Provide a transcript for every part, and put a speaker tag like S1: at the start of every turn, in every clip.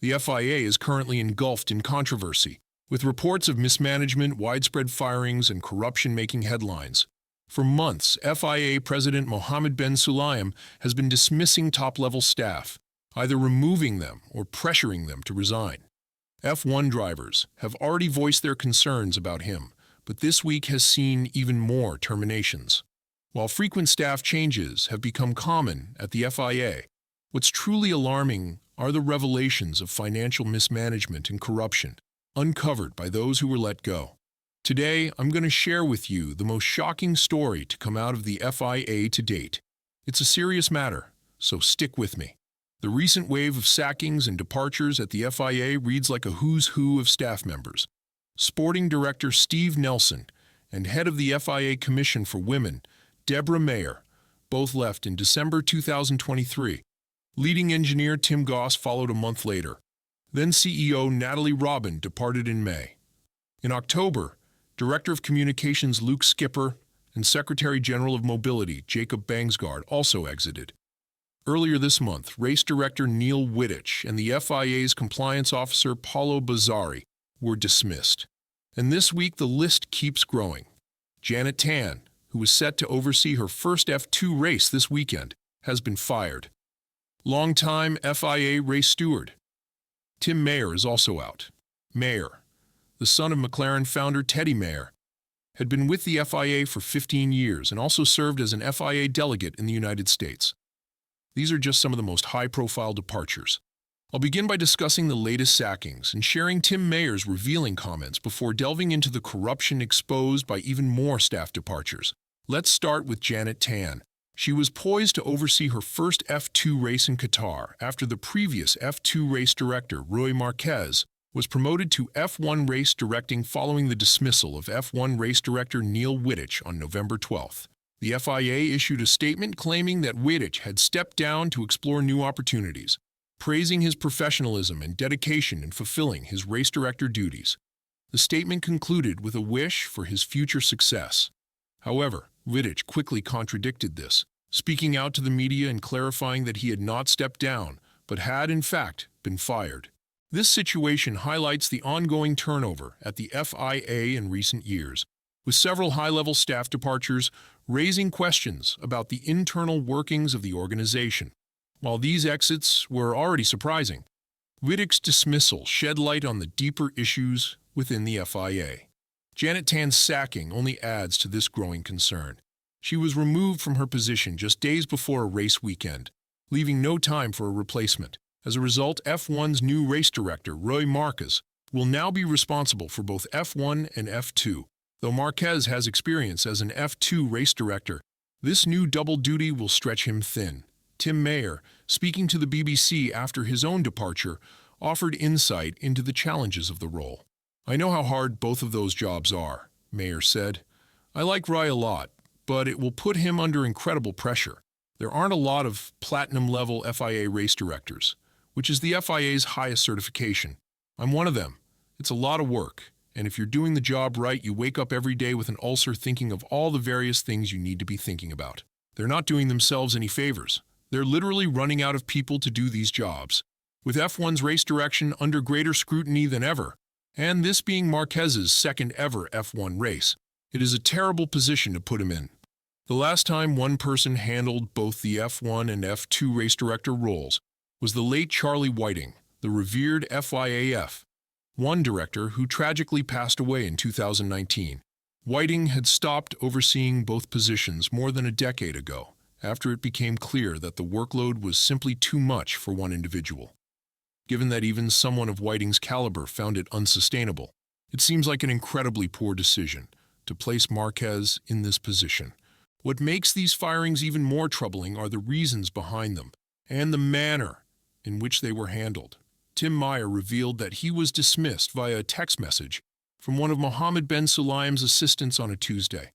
S1: The FIA is currently engulfed in controversy, with reports of mismanagement, widespread firings, and corruption making headlines. For months, FIA President Mohammed bin Sulayem has been dismissing top-level staff, either removing them or pressuring them to resign. F1 drivers have already voiced their concerns about him, but this week has seen even more terminations. While frequent staff changes have become common at the FIA, what's truly alarming are the revelations of financial mismanagement and corruption uncovered by those who were let go. Today, I'm going to share with you the most shocking story to come out of the FIA to date. It's a serious matter, so stick with me. The recent wave of sackings and departures at the FIA reads like a who's who of staff members. Sporting Director Steve Nelson and head of the FIA Commission for Women, Deborah Mayer, both left in December 2023. Leading engineer Tim Goss followed a month later. Then CEO Natalie Robin departed in May. In October, Director of Communications Luke Skipper and Secretary General of Mobility Jacob Bangsgaard also exited. Earlier this month, Race Director Neil Wittich and the FIA's Compliance Officer Paulo Bazzari were dismissed. And this week the list keeps growing. Janet Tan, who was set to oversee her first F2 race this weekend, has been fired. Longtime FIA race steward Tim Mayer is also out. Mayer, the son of McLaren founder Teddy Mayer, had been with the FIA for 15 years and also served as an FIA delegate in the United States. These are just some of the most high-profile departures. I'll begin by discussing the latest sackings and sharing Tim Mayer's revealing comments before delving into the corruption exposed by even more staff departures. Let's start with Janet Tan. She was poised to oversee her first F2 race in Qatar after the previous F2 race director, Roy Marquez, was promoted to F1 race directing following the dismissal of F1 race director Neil Wittich on November 12th. The FIA issued a statement claiming that Wittich had stepped down to explore new opportunities, praising his professionalism and dedication in fulfilling his race director duties. The statement concluded with a wish for his future success. However, Wittich quickly contradicted this, speaking out to the media and clarifying that he had not stepped down, but had, in fact, been fired. This situation highlights the ongoing turnover at the FIA in recent years, with several high-level staff departures raising questions about the internal workings of the organization. While these exits were already surprising, Wittich's dismissal shed light on the deeper issues within the FIA. Janet Tan's sacking only adds to this growing concern. She was removed from her position just days before a race weekend, leaving no time for a replacement. As a result, F1's new race director, Roy Marquez, will now be responsible for both F1 and F2. Though Marquez has experience as an F2 race director, this new double duty will stretch him thin. Tim Mayer, speaking to the BBC after his own departure, offered insight into the challenges of the role. "I know how hard both of those jobs are," Mayer said. "I like Roy a lot, but it will put him under incredible pressure. There aren't a lot of platinum-level FIA race directors, which is the FIA's highest certification. I'm one of them. It's a lot of work, and if you're doing the job right, you wake up every day with an ulcer thinking of all the various things you need to be thinking about. They're not doing themselves any favors. They're literally running out of people to do these jobs, with F1's race direction under greater scrutiny than ever, and this being Marquez's second ever F1 race. It is a terrible position to put him in. The last time one person handled both the F1 and F2 race director roles was the late Charlie Whiting, the revered FIA F1 director who tragically passed away in 2019. Whiting had stopped overseeing both positions more than a decade ago, after it became clear that the workload was simply too much for one individual. Given that even someone of Whiting's caliber found it unsustainable, it seems like an incredibly poor decision to place Marquez in this position. What makes these firings even more troubling are the reasons behind them and the manner in which they were handled. Tim Mayer revealed that he was dismissed via a text message from one of Mohammed bin Sulayem's assistants on a Tuesday.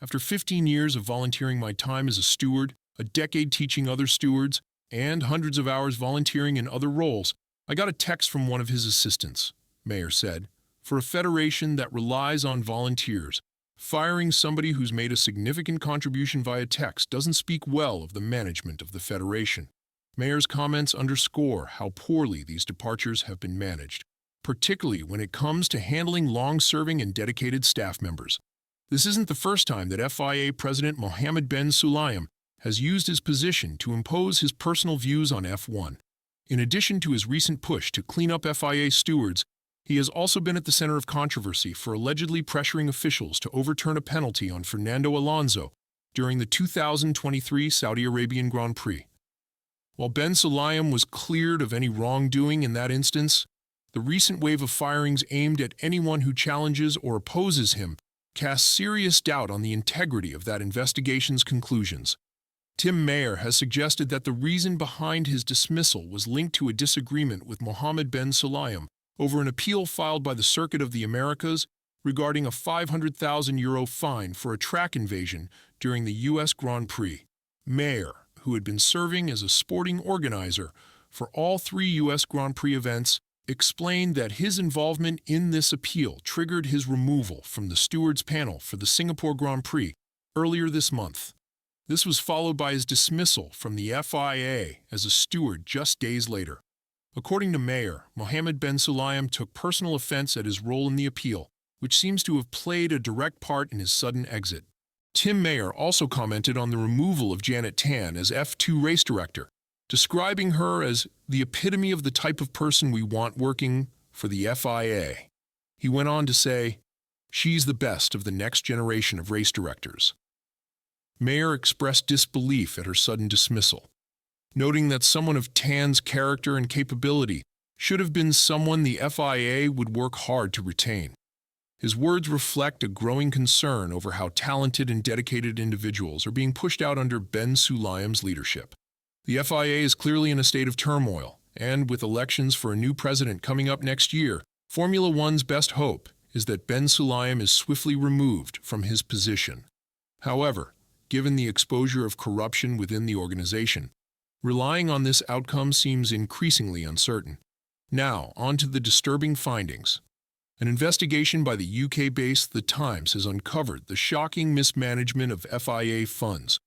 S1: "After 15 years of volunteering my time as a steward, a decade teaching other stewards, and hundreds of hours volunteering in other roles, I got a text from one of his assistants," Mayer said. "For a federation that relies on volunteers, firing somebody who's made a significant contribution via text doesn't speak well of the management of the federation." Mayer's comments underscore how poorly these departures have been managed, particularly when it comes to handling long-serving and dedicated staff members. This isn't the first time that FIA President Mohammed bin Sulayem has used his position to impose his personal views on F1. In addition to his recent push to clean up FIA stewards, he has also been at the center of controversy for allegedly pressuring officials to overturn a penalty on Fernando Alonso during the 2023 Saudi Arabian Grand Prix. While bin Sulayem was cleared of any wrongdoing in that instance, the recent wave of firings aimed at anyone who challenges or opposes him casts serious doubt on the integrity of that investigation's conclusions. Tim Mayer has suggested that the reason behind his dismissal was linked to a disagreement with Mohammed bin Sulayem over an appeal filed by the Circuit of the Americas regarding a €500,000 fine for a track invasion during the U.S. Grand Prix. Mayer, who had been serving as a sporting organizer for all 3 U.S. Grand Prix events, explained that his involvement in this appeal triggered his removal from the stewards panel for the Singapore Grand Prix earlier this month. This was followed by his dismissal from the FIA as a steward just days later. According to Mayer, Mohammed bin Sulayem took personal offense at his role in the appeal, which seems to have played a direct part in his sudden exit. Tim Mayer also commented on the removal of Janet Tan as F2 race director, describing her as the epitome of the type of person we want working for the FIA. He went on to say, "She's the best of the next generation of race directors." Mayer expressed disbelief at her sudden dismissal, noting that someone of Tan's character and capability should have been someone the FIA would work hard to retain. His words reflect a growing concern over how talented and dedicated individuals are being pushed out under bin Sulayem's leadership. The FIA is clearly in a state of turmoil, and with elections for a new president coming up next year, Formula One's best hope is that bin Sulayem is swiftly removed from his position. However, given the exposure of corruption within the organization, relying on this outcome seems increasingly uncertain. Now, on to the disturbing findings. An investigation by the UK-based The Times has uncovered the shocking mismanagement of FIA funds,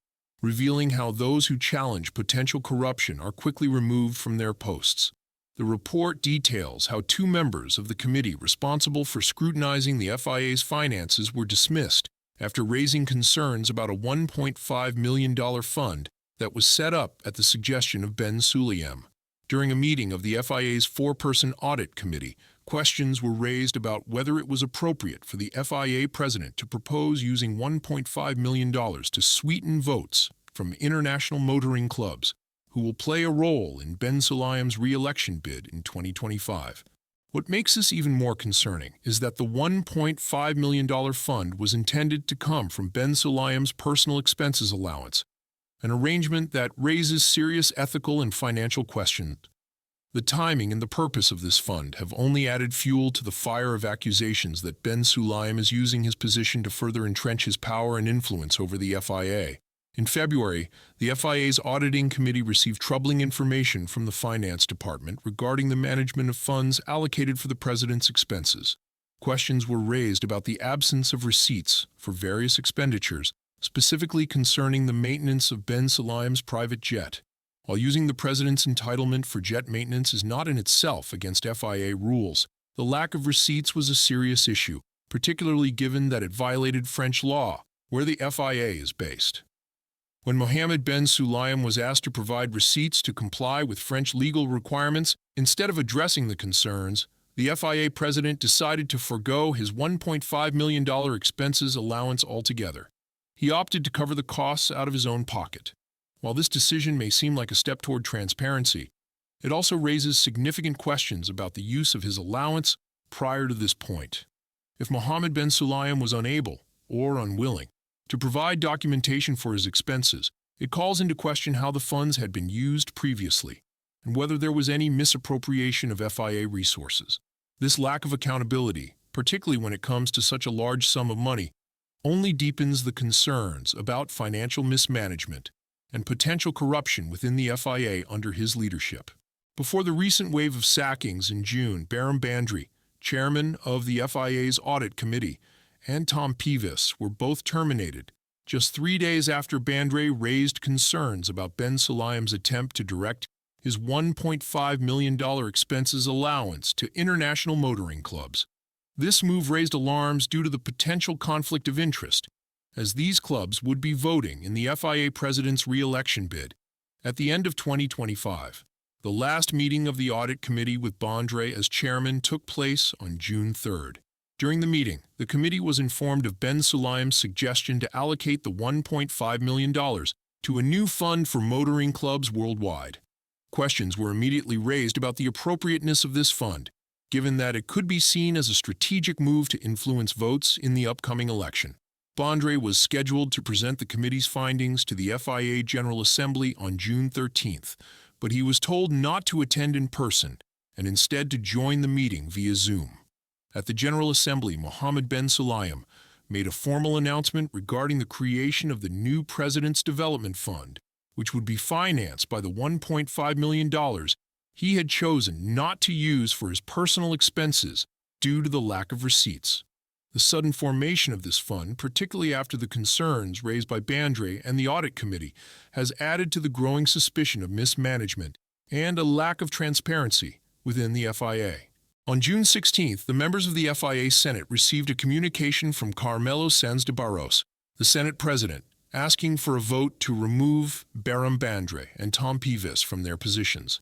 S1: revealing how those who challenge potential corruption are quickly removed from their posts. The report details how 2 members of the committee responsible for scrutinizing the FIA's finances were dismissed after raising concerns about a $1.5 million fund that was set up at the suggestion of bin Sulayem. During a meeting of the FIA's 4-person audit committee, questions were raised about whether it was appropriate for the FIA president to propose using $1.5 million to sweeten votes from international motoring clubs, who will play a role in bin Sulayem's re-election bid in 2025. What makes this even more concerning is that the $1.5 million fund was intended to come from bin Sulayem's personal expenses allowance, an arrangement that raises serious ethical and financial questions. The timing and the purpose of this fund have only added fuel to the fire of accusations that bin Sulayem is using his position to further entrench his power and influence over the FIA. In February, the FIA's auditing committee received troubling information from the finance department regarding the management of funds allocated for the president's expenses. Questions were raised about the absence of receipts for various expenditures, specifically concerning the maintenance of bin Sulayem's private jet. While using the president's entitlement for jet maintenance is not in itself against FIA rules, the lack of receipts was a serious issue, particularly given that it violated French law, where the FIA is based. When Mohammed bin Sulayem was asked to provide receipts to comply with French legal requirements, instead of addressing the concerns, the FIA president decided to forego his $1.5 million expenses allowance altogether. He opted to cover the costs out of his own pocket. While this decision may seem like a step toward transparency, it also raises significant questions about the use of his allowance prior to this point. If Mohammed bin Sulayem was unable, or unwilling, to provide documentation for his expenses, it calls into question how the funds had been used previously, and whether there was any misappropriation of FIA resources. This lack of accountability, particularly when it comes to such a large sum of money, only deepens the concerns about financial mismanagement and potential corruption within the FIA under his leadership. Before the recent wave of sackings in June, Bahram Bandri, chairman of the FIA's audit committee, and Tom Peavis were both terminated, just 3 days after Bandri raised concerns about bin Sulayem's attempt to direct his $1.5 million expenses allowance to international motoring clubs. This move raised alarms due to the potential conflict of interest, as these clubs would be voting in the FIA president's re-election bid at the end of 2025. The last meeting of the audit committee with Bondre as chairman took place on June 3rd. During the meeting, the committee was informed of Ben Sulayem's suggestion to allocate the $1.5 million to a new fund for motoring clubs worldwide. Questions were immediately raised about the appropriateness of this fund, given that it could be seen as a strategic move to influence votes in the upcoming election. Bondre was scheduled to present the committee's findings to the FIA General Assembly on June 13th, but he was told not to attend in person and instead to join the meeting via Zoom. At the General Assembly, Mohammed Ben Sulayem made a formal announcement regarding the creation of the new President's Development Fund, which would be financed by the $1.5 million he had chosen not to use for his personal expenses due to the lack of receipts. The sudden formation of this fund, particularly after the concerns raised by Bondre and the Audit Committee, has added to the growing suspicion of mismanagement and a lack of transparency within the FIA. On June 16th, the members of the FIA Senate received a communication from Carmelo Sanz de Barros, the Senate President, asking for a vote to remove Baram Bondre and Tom Pivas from their positions.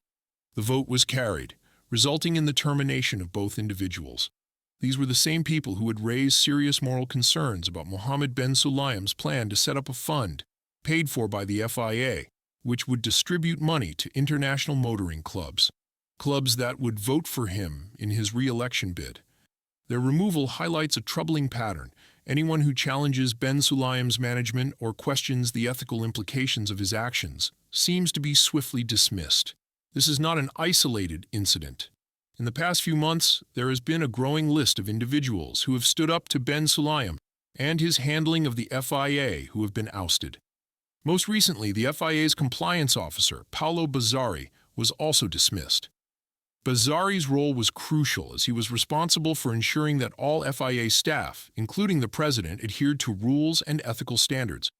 S1: The vote was carried, resulting in the termination of both individuals. These were the same people who had raised serious moral concerns about Mohammed Ben Sulayem's plan to set up a fund, paid for by the FIA, which would distribute money to international motoring clubs that would vote for him in his re-election bid. Their removal highlights a troubling pattern. Anyone who challenges Ben Sulayem's management or questions the ethical implications of his actions seems to be swiftly dismissed. This is not an isolated incident. In the past few months, there has been a growing list of individuals who have stood up to Ben Sulayem and his handling of the FIA who have been ousted. Most recently, the FIA's compliance officer, Paolo Bazzari, was also dismissed. Bazzari's role was crucial as he was responsible for ensuring that all FIA staff, including the president, adhered to rules and ethical standards.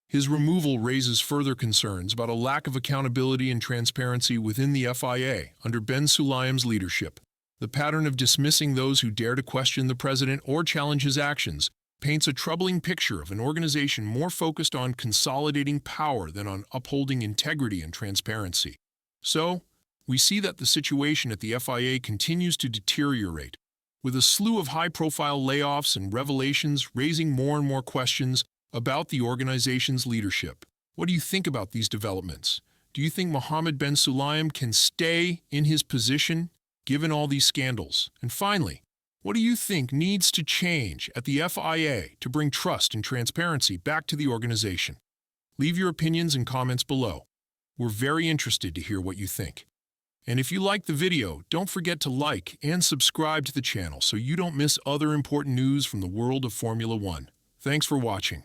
S1: His removal raises further concerns about a lack of accountability and transparency within the FIA under Ben Sulayem's leadership. The pattern of dismissing those who dare to question the president or challenge his actions paints a troubling picture of an organization more focused on consolidating power than on upholding integrity and transparency. So, we see that the situation at the FIA continues to deteriorate, with a slew of high-profile layoffs and revelations raising more and more questions about the organization's leadership. What do you think about these developments? Do you think Mohammed Ben Sulayem can stay in his position given all these scandals? And finally, what do you think needs to change at the FIA to bring trust and transparency back to the organization? Leave your opinions and comments below. We're very interested to hear what you think. And if you liked the video, don't forget to like and subscribe to the channel so you don't miss other important news from the world of Formula One. Thanks for watching.